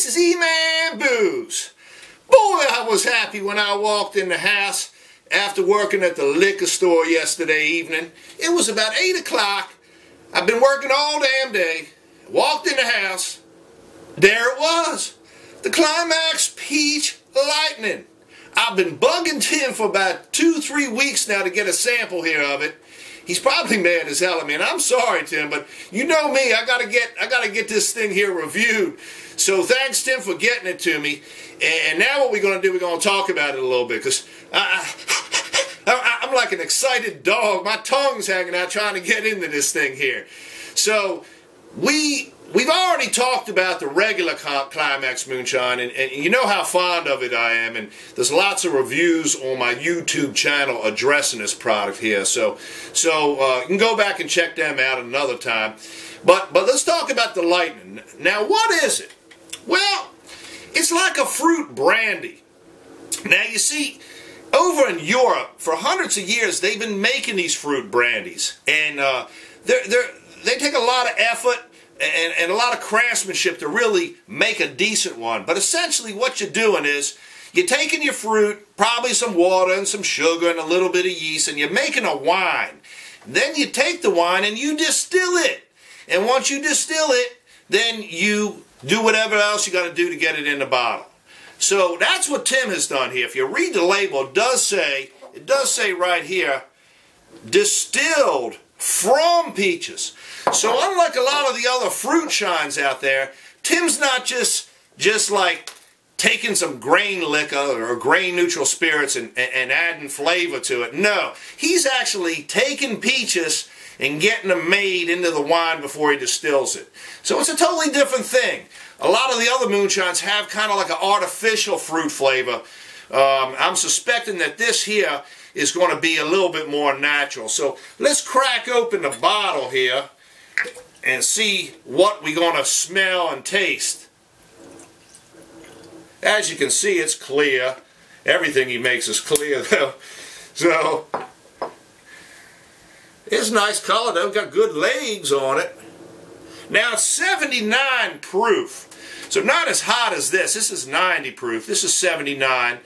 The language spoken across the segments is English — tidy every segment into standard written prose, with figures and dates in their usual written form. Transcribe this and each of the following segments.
this is E-Man Booze. Boy, I was happy when I walked in the house after working at the liquor store yesterday evening. It was about 8 o'clock. I've been working all damn day. Walked in the house. There it was. The Climax Peach Lightning. I've been bugging Tim for about 2-3 weeks now to get a sample here of it. He's probably mad as hell at me, and I'm sorry, Tim, but you know me, I gotta get this thing here reviewed. So thanks, Tim, for getting it to me. And now what we're gonna do, we're gonna talk about it a little bit, because I'm like an excited dog. My tongue's hanging out trying to get into this thing here. So we've already talked about the regular Climax Moonshine, and you know how fond of it I am, and there's lots of reviews on my YouTube channel addressing this product here, so you can go back and check them out another time. But let's talk about the Lightning. Now, what is it? Well, it's like a fruit brandy. Now, you see, over in Europe, for hundreds of years, they've been making these fruit brandies, and they take a lot of effort and a lot of craftsmanship to really make a decent one. But essentially what you're doing is you're taking your fruit, probably some water and some sugar and a little bit of yeast, and you're making a wine. Then you take the wine and you distill it. And once you distill it, then you do whatever else you got to do to get it in the bottle. So that's what Tim has done here. If you read the label, it does say right here, distilled from peaches. So unlike a lot of the other fruit shines out there, Tim's not just like taking some grain liquor or grain neutral spirits and adding flavor to it. No, he's actually taking peaches and getting them made into the wine before he distills it. So it's a totally different thing. A lot of the other moonshines have kind of like an artificial fruit flavor. I'm suspecting that this here is going to be a little bit more natural. So let's crack open the bottle here and see what we're going to smell and taste. As you can see, it's clear. Everything he makes is clear though. So it's nice color though, got good legs on it. Now it's 79 proof. So not as hot as this. This is 90 proof. This is 79.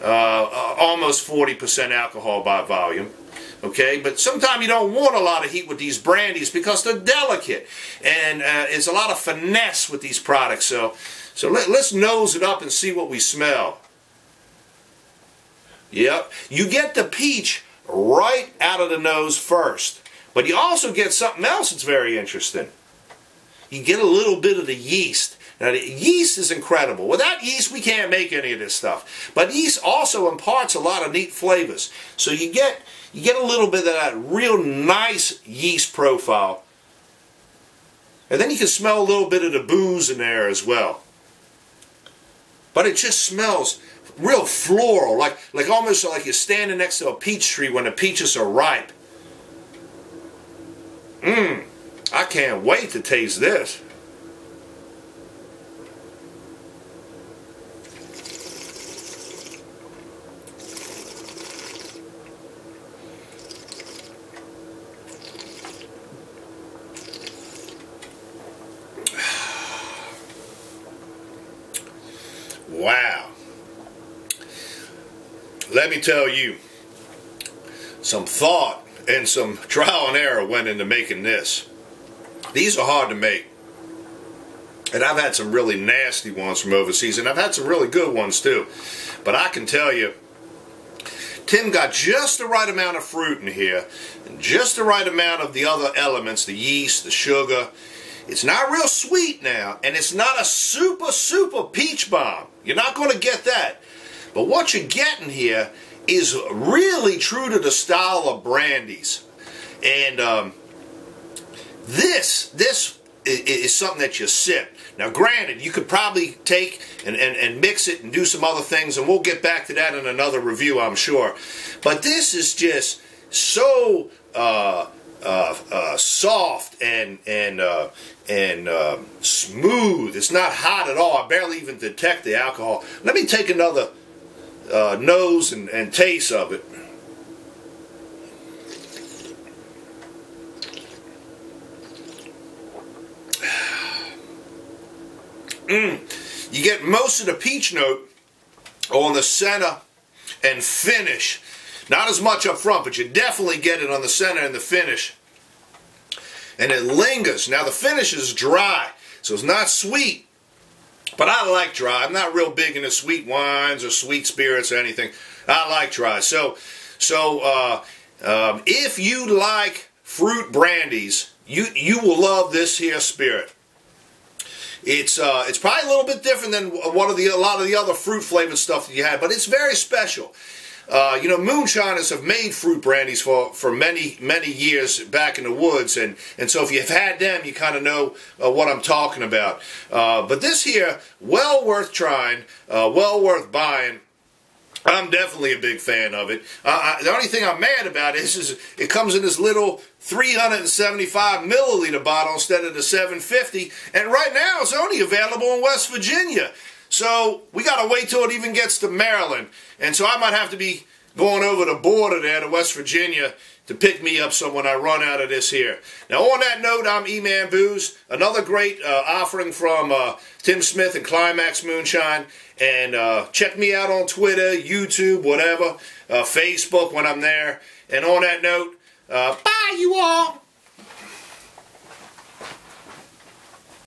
Almost 40% alcohol by volume. Okay, but sometimes you don't want a lot of heat with these brandies because they're delicate, and it's a lot of finesse with these products. So let's nose it up and see what we smell. Yep, you get the peach right out of the nose first, but you also get something else that's very interesting. You get a little bit of the yeast. Now, the yeast is incredible. Without yeast, we can't make any of this stuff. But yeast also imparts a lot of neat flavors. So you get a little bit of that real nice yeast profile. And then you can smell a little bit of the booze in there as well. But it just smells real floral, like almost like you're standing next to a peach tree when the peaches are ripe. I can't wait to taste this. Wow. Let me tell you, some thought and some trial and error went into making this. These are hard to make. And I've had some really nasty ones from overseas, and I've had some really good ones too. But I can tell you, Tim got just the right amount of fruit in here, and just the right amount of the other elements, the yeast, the sugar. It's not real sweet now, and it's not a super peach bomb. You're not going to get that. But what you're getting here is really true to the style of brandies. And this is something that you sip. Now granted, you could probably take and mix it and do some other things, and we'll get back to that in another review, I'm sure. But this is just so soft and smooth. It's not hot at all. I barely even detect the alcohol. Let me take another nose and taste of it. You get most of the peach note on the center and finish. Not as much up front, but you definitely get it on the center and the finish. And it lingers. Now the finish is dry, so it's not sweet. But I like dry. I'm not real big into sweet wines or sweet spirits or anything. I like dry. So if you like fruit brandies, you will love this here spirit. It's probably a little bit different than a lot of the other fruit flavored stuff that you had, but it's very special. You know, moonshiners have made fruit brandies for many years back in the woods, and so if you've had them, you kind of know what I'm talking about. But this here, well worth trying, well worth buying. I'm definitely a big fan of it. The only thing I'm mad about is it comes in this little 375 milliliter bottle instead of the 750, and right now it's only available in West Virginia. So we got to wait till it even gets to Maryland. And so I might have to be going over the border there to West Virginia to pick me up some when I run out of this here. Now on that note, I'm E-Man Booze. Another great offering from Tim Smith and Climax Moonshine. And check me out on Twitter, YouTube, whatever, Facebook when I'm there. And on that note, bye you all.